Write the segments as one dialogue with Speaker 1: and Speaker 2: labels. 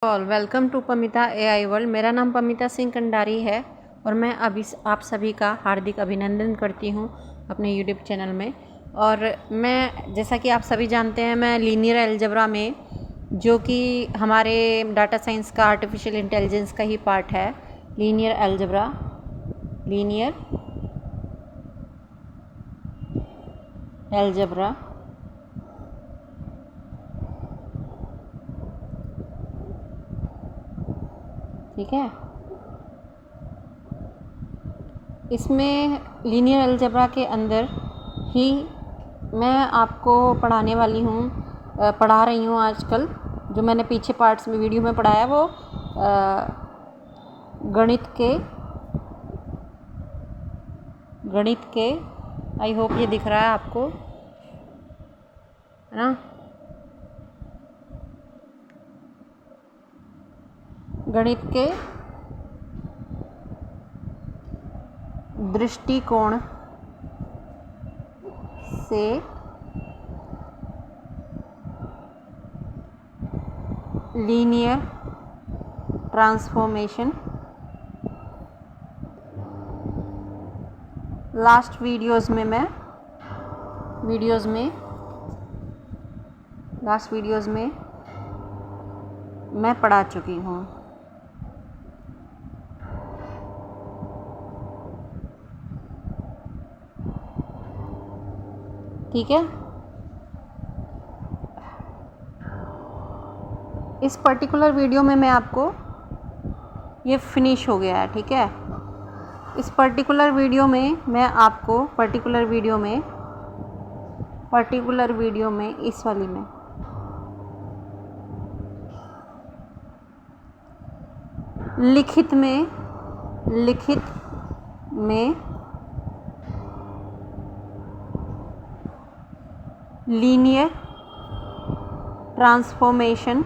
Speaker 1: All welcome to Pamita AI world. मेरा नाम पमिता सिंह कंडारी है और मैं अभी आप सभी का हार्दिक अभिनंदन करती हूँ अपने यूट्यूब चैनल में। और मैं जैसा कि आप सभी जानते हैं, मैं लीनियर अलजेब्रा में, जो कि हमारे डाटा साइंस का आर्टिफिशियल इंटेलिजेंस का ही पार्ट है, लीनियर अलजेब्रा ठीक है। इसमें लीनियर अलजेब्रा के अंदर ही मैं आपको पढ़ा रही हूँ आजकल। जो मैंने पीछे पार्ट्स में वीडियो में पढ़ाया वो गणित के आई होप ये दिख रहा है आपको, है ना। गणित के दृष्टिकोण से लीनियर ट्रांसफॉर्मेशन लास्ट वीडियोस में मैं पढ़ा चुकी हूँ। ठीक है। इस पर्टिकुलर वीडियो में मैं आपको ये फिनिश हो गया है। ठीक है। इस पर्टिकुलर वीडियो में मैं आपको पर्टिकुलर वीडियो में इस वाली में लिखित में लीनियर ट्रांसफॉर्मेशन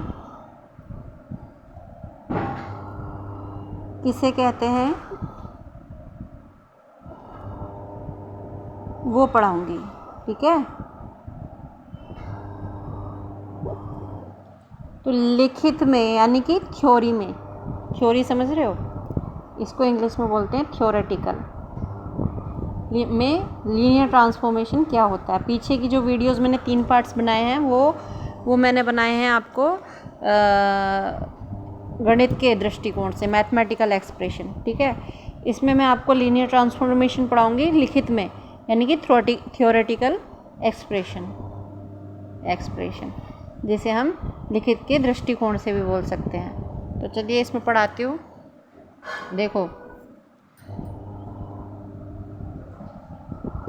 Speaker 1: किसे कहते हैं वो पढ़ाऊंगी। ठीक है। तो लिखित में यानी कि थ्योरी समझ रहे हो, इसको इंग्लिश में बोलते हैं थ्योरेटिकल में लीनियर ट्रांसफॉर्मेशन क्या होता है। पीछे की जो वीडियोस मैंने 3 पार्ट्स बनाए हैं वो मैंने बनाए हैं आपको गणित के दृष्टिकोण से, मैथमेटिकल एक्सप्रेशन। ठीक है। इसमें मैं आपको लीनियर ट्रांसफॉर्मेशन पढ़ाऊंगी लिखित में, यानी कि थ्योरेटिकल एक्सप्रेशन जिसे हम लिखित के दृष्टिकोण से भी बोल सकते हैं। तो चलिए इसमें पढ़ाती हूँ। देखो,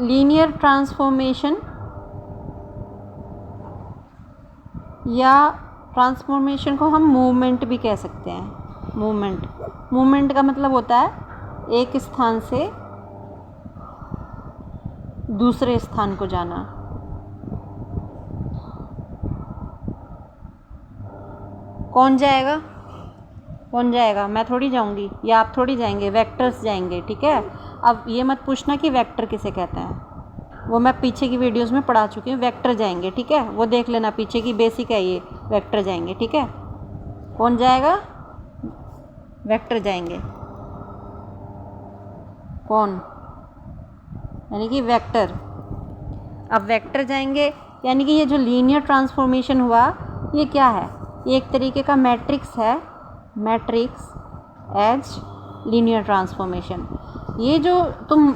Speaker 1: लीनियर ट्रांसफॉर्मेशन या ट्रांसफॉर्मेशन को हम मूवमेंट भी कह सकते हैं। मूवमेंट का मतलब होता है एक स्थान से दूसरे स्थान को जाना। कौन जाएगा? मैं थोड़ी जाऊंगी या आप थोड़ी जाएंगे, वेक्टर्स जाएंगे। ठीक है। अब ये मत पूछना कि वेक्टर किसे कहते हैं, वो मैं पीछे की वीडियोस में पढ़ा चुकी हूँ। वेक्टर जाएंगे। ठीक है। वो देख लेना, पीछे की बेसिक है ये, वेक्टर जाएंगे। ठीक है। कौन जाएगा? वेक्टर जाएंगे। कौन? यानी कि वेक्टर। अब वेक्टर जाएंगे यानी कि ये जो लीनियर ट्रांसफॉर्मेशन हुआ ये क्या है? ये एक तरीके का मैट्रिक्स है, मैट्रिक्स एज लीनियर ट्रांसफॉर्मेशन। ये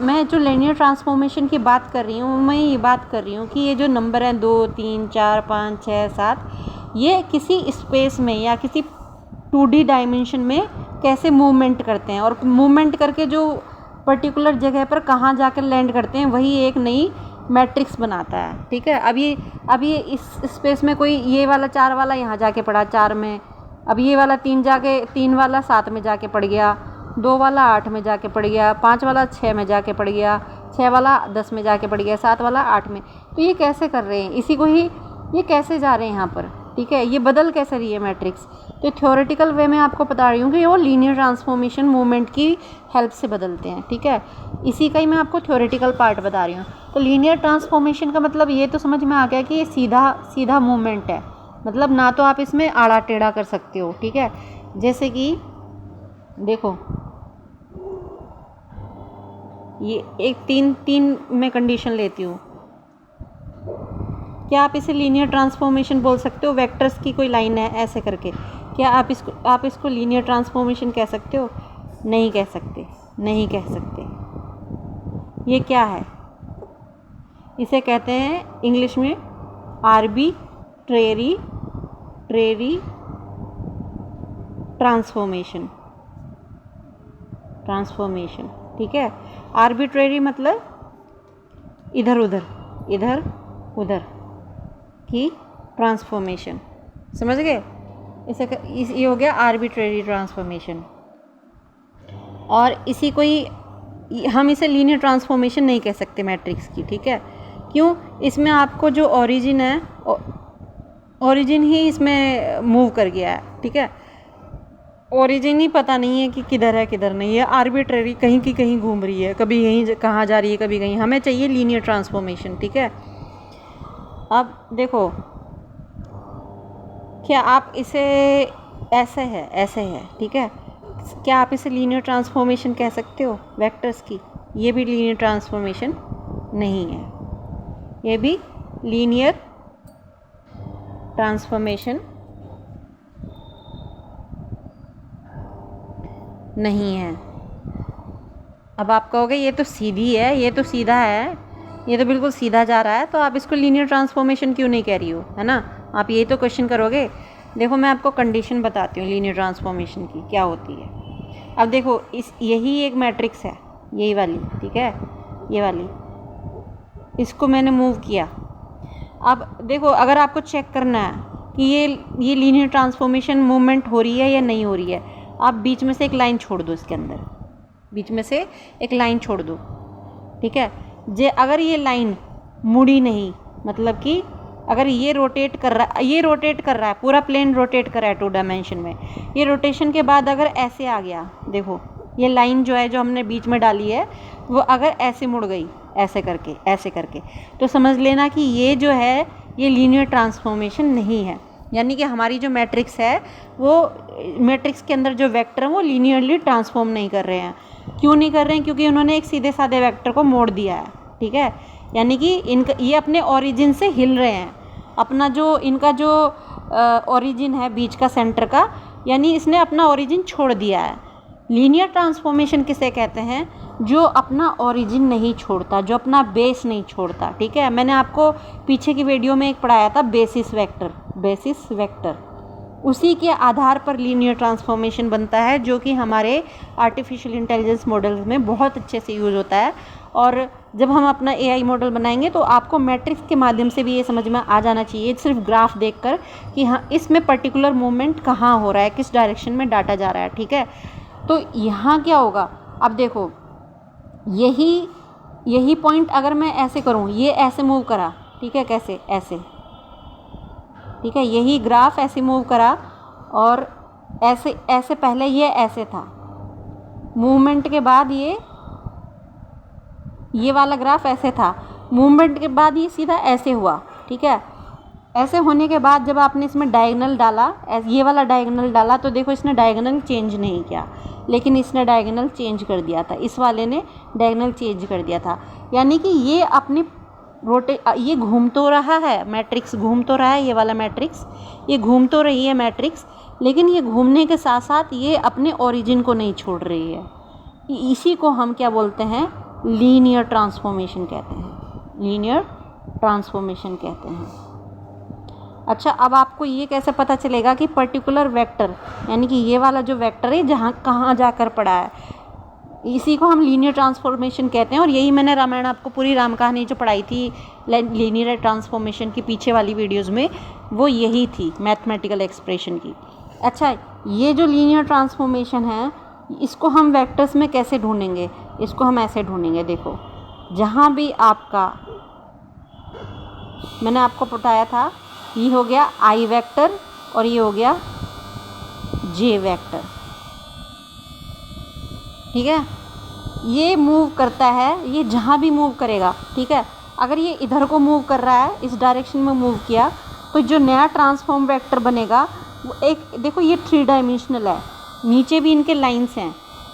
Speaker 1: मैं जो लीनियर ट्रांसफॉर्मेशन की बात कर रही हूँ, मैं ये बात कर रही हूँ कि ये जो नंबर हैं 2, 3, 4, 5, 6, 7, ये किसी स्पेस में या किसी 2D डायमेंशन में कैसे मूवमेंट करते हैं और मूवमेंट करके जो पर्टिकुलर जगह पर कहाँ जाकर लैंड करते हैं, वही एक नई मैट्रिक्स बनाता है। ठीक है। अब ये इस स्पेस में कोई ये वाला 4 वाला यहाँ जाके पड़ा 4 में, अब ये वाला 3 वाला 7 में जाके पड़ गया, 2 वाला 8 में जाके पड़ गया, 5 वाला 6 में जाके पड़ गया, 6 वाला 10 में जाके पड़ गया, 7 वाला 8 में। तो ये कैसे कर रहे हैं? ये कैसे जा रहे हैं यहाँ पर? ठीक है। ये बदल कैसे रही है मैट्रिक्स? तो थ्योरेटिकल वे में आपको बता रही हूँ कि वो लीनियर ट्रांसफॉर्मेशन मूवमेंट की हेल्प से बदलते हैं। ठीक है। इसी का ही मैं आपको थ्योरेटिकल पार्ट बता रही हूँ। तो लीनियर ट्रांसफॉर्मेशन का मतलब ये तो समझ में आ गया कि ये सीधा मूवमेंट है, मतलब ना तो आप इसमें आड़ा टेढ़ा कर सकते हो, ठीक है। जैसे कि देखो ये एक तीन मैं कंडीशन लेती हूँ। क्या आप इसे लीनियर ट्रांसफॉर्मेशन बोल सकते हो? वेक्टर्स की कोई लाइन है ऐसे करके, क्या आप इसको लीनियर ट्रांसफॉर्मेशन कह सकते हो? नहीं कह सकते, नहीं कह सकते। ये क्या है? इसे कहते हैं इंग्लिश में आर्बिट्रेरी ट्रांसफॉर्मेशन, ठीक है। आर्बिट्रेरी मतलब इधर उधर की ट्रांसफॉर्मेशन, समझ गए? ये हो गया आर्बिट्रेरी ट्रांसफॉर्मेशन। और इसी हम इसे लीनियर ट्रांसफॉर्मेशन नहीं कह सकते मैट्रिक्स की, ठीक है। क्यों? इसमें आपको जो ओरिजिन है, ओरिजिन ही इसमें मूव कर गया है, ठीक है। ओरिजिन ही पता नहीं है कि किधर है किधर नहीं है, आर्बिट्रेरी कहीं की कहीं घूम रही है, कभी यहीं कहाँ जा रही है, कभी कहीं। हमें चाहिए लीनियर ट्रांसफॉर्मेशन, ठीक है। अब देखो, क्या आप इसे ऐसे है, ठीक है, क्या आप इसे लीनियर ट्रांसफॉर्मेशन कह सकते हो वेक्टर्स की? ये भी लीनियर ट्रांसफॉर्मेशन नहीं है, ये भी लीनियर ट्रांसफॉर्मेशन नहीं है। अब आप कहोगे ये तो सीधी है, ये तो सीधा है, ये तो बिल्कुल सीधा जा रहा है, तो आप इसको लीनियर ट्रांसफॉर्मेशन क्यों नहीं कह रही हो, है ना? आप यही तो क्वेश्चन करोगे। देखो मैं आपको कंडीशन बताती हूँ लीनियर ट्रांसफॉर्मेशन की क्या होती है। अब देखो यही एक मैट्रिक्स है, यही वाली, ठीक है, ये वाली, इसको मैंने मूव किया। अब देखो, अगर आपको चेक करना है कि ये लीनियर ट्रांसफॉर्मेशन मूवमेंट हो रही है या नहीं हो रही है, आप बीच में से एक लाइन छोड़ दो, इसके अंदर बीच में से एक लाइन छोड़ दो, ठीक है। अगर ये लाइन मुड़ी नहीं, मतलब कि अगर ये रोटेट कर रहा है, पूरा प्लेन रोटेट कर रहा है 2 डायमेंशन में, ये रोटेशन के बाद अगर ऐसे आ गया, देखो ये लाइन जो है, जो हमने बीच में डाली है, वो अगर ऐसे मुड़ गई, ऐसे करके, तो समझ लेना कि ये जो है ये लीनियर ट्रांसफॉर्मेशन नहीं है। यानी कि हमारी जो मैट्रिक्स है, वो मैट्रिक्स के अंदर जो वेक्टर हैं वो लीनियरली ट्रांसफॉर्म नहीं कर रहे हैं। क्यों नहीं कर रहे हैं? क्योंकि उन्होंने एक सीधे साधे वेक्टर को मोड़ दिया है, ठीक है। यानी कि ये अपने ओरिजिन से हिल रहे हैं। अपना जो इनका जो ओरिजिन है बीच का, सेंटर का, यानी इसने अपना ओरिजिन छोड़ दिया है। लीनियर ट्रांसफॉर्मेशन किसे कहते हैं? जो अपना ओरिजिन नहीं छोड़ता, जो अपना बेस नहीं छोड़ता, ठीक है। मैंने आपको पीछे की वीडियो में एक पढ़ाया था बेसिस वेक्टर, उसी के आधार पर लीनियर ट्रांसफॉर्मेशन बनता है, जो कि हमारे आर्टिफिशियल इंटेलिजेंस मॉडल्स में बहुत अच्छे से यूज़ होता है। और जब हम अपना AI मॉडल बनाएंगे तो आपको मैट्रिक्स के माध्यम से भी ये समझ में आ जाना चाहिए, सिर्फ ग्राफ देखकर, कि हाँ इसमें पर्टिकुलर मूवमेंट कहाँ हो रहा है, किस डायरेक्शन में डाटा जा रहा है, ठीक है। तो यहाँ क्या होगा? अब देखो, यही पॉइंट अगर मैं ऐसे करूँ, ये ऐसे मूव करा, ठीक है, कैसे? ऐसे, ठीक है, यही ग्राफ ऐसे मूव करा, और ऐसे पहले ये ऐसे था, मूवमेंट के बाद ये वाला ग्राफ ऐसे था, मूवमेंट के बाद ये सीधा ऐसे हुआ, ठीक है। ऐसे होने के बाद जब आपने इसमें डायगोनल डाला, ये वाला डायगोनल डाला, तो देखो इसने डायगोनल चेंज नहीं किया, लेकिन इसने डायगोनल चेंज कर दिया था, इस वाले ने डायगोनल चेंज कर दिया था। यानी कि ये अपनी ये घूम तो रहा है, मैट्रिक्स घूम तो रहा है, ये वाला मैट्रिक्स, ये घूम तो रही है मैट्रिक्स, लेकिन ये घूमने के साथ साथ ये अपने ओरिजिन को नहीं छोड़ रही है। इसी को हम क्या बोलते हैं? लीनियर ट्रांसफॉर्मेशन कहते हैं, लीनियर ट्रांसफॉर्मेशन कहते हैं। अच्छा, अब आपको ये कैसे पता चलेगा कि पर्टिकुलर वेक्टर, यानी कि ये वाला जो वेक्टर है जहाँ कहाँ जाकर पड़ा है, इसी को हम लीनियर ट्रांसफॉर्मेशन कहते हैं। और यही मैंने रामायण आपको पूरी राम कहानी जो पढ़ाई थी लीनियर ट्रांसफॉर्मेशन की पीछे वाली वीडियोस में, वो यही थी मैथमेटिकल एक्सप्रेशन की। अच्छा, ये जो लीनियर ट्रांसफॉर्मेशन है, इसको हम वेक्टर्स में कैसे ढूंढेंगे? इसको हम ऐसे ढूंढेंगे, देखो जहाँ भी आपका, मैंने आपको बताया था, ये हो गया I वेक्टर और ये हो गया J वेक्टर, ठीक है। ये मूव करता है, ये जहाँ भी मूव करेगा, ठीक है। अगर ये इधर को मूव कर रहा है, इस डायरेक्शन में मूव किया, तो जो नया ट्रांसफॉर्म वेक्टर बनेगा वो एक, देखो ये 3 डायमेंशनल है, नीचे भी इनके लाइंस हैं,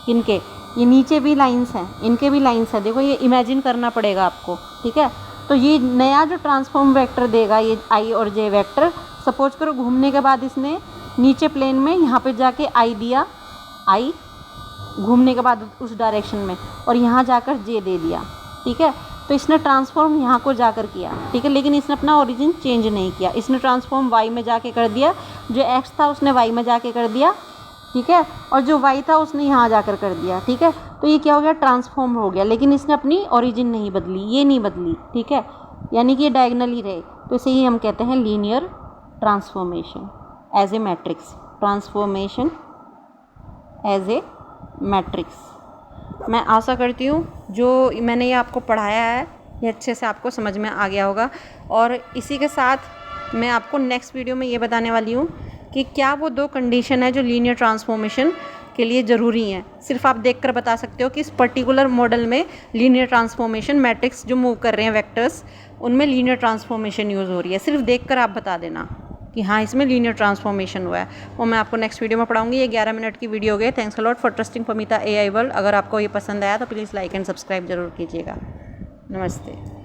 Speaker 1: इनके ये नीचे भी लाइंस हैं, इनके भी लाइंस हैं, देखो ये इमेजिन करना पड़ेगा आपको, ठीक है। तो ये नया जो ट्रांसफॉर्म वेक्टर देगा ये आई और जे वेक्टर, सपोज करो घूमने के बाद इसने नीचे प्लेन में यहाँ पे जाके आई दिया, आई घूमने के बाद उस डायरेक्शन में, और यहाँ जाकर जे दे दिया, ठीक है। तो इसने ट्रांसफॉर्म यहाँ को जाकर किया, ठीक है, लेकिन इसने अपना ओरिजिन चेंज नहीं किया, इसने ट्रांसफॉर्म वाई में जाके कर दिया, जो एक्स था उसने वाई में जाके कर दिया, ठीक है, और जो वाई था उसने यहाँ जाकर कर दिया, ठीक है। तो ये क्या हो गया, ट्रांसफॉर्म हो गया, लेकिन इसने अपनी ओरिजिन नहीं बदली, ये नहीं बदली, ठीक है, यानी कि ये डायगनल ही रहे। तो इसे ही हम कहते हैं linear transformation as a matrix, transformation as a matrix. मैं आशा करती हूँ जो मैंने ये आपको पढ़ाया है ये अच्छे से आपको समझ में आ गया होगा। और इसी के साथ मैं आपको नेक्स्ट वीडियो में ये बताने वाली हूँ कि क्या वो 2 कंडीशन है जो लीनियर ट्रांसफॉर्मेशन के लिए ज़रूरी हैं। सिर्फ आप देखकर बता सकते हो कि इस पर्टिकुलर मॉडल में लीनियर ट्रांसफॉर्मेशन मैट्रिक्स जो मूव कर रहे हैं वेक्टर्स, उनमें लीनियर ट्रांसफॉर्मेशन यूज़ हो रही है। सिर्फ देखकर आप बता देना कि हाँ इसमें लीनियर ट्रांसफॉर्मेशन हुआ है, वो मैं आपको नेक्स्ट वीडियो में पढ़ाऊंगी। ये 11 मिनट की वीडियो हो गई। Thanks a lot for trusting पमीता AI वर्ल्ड। अगर आपको ये पसंद आया तो प्लीज़ लाइक एंड सब्सक्राइब जरूर कीजिएगा। नमस्ते।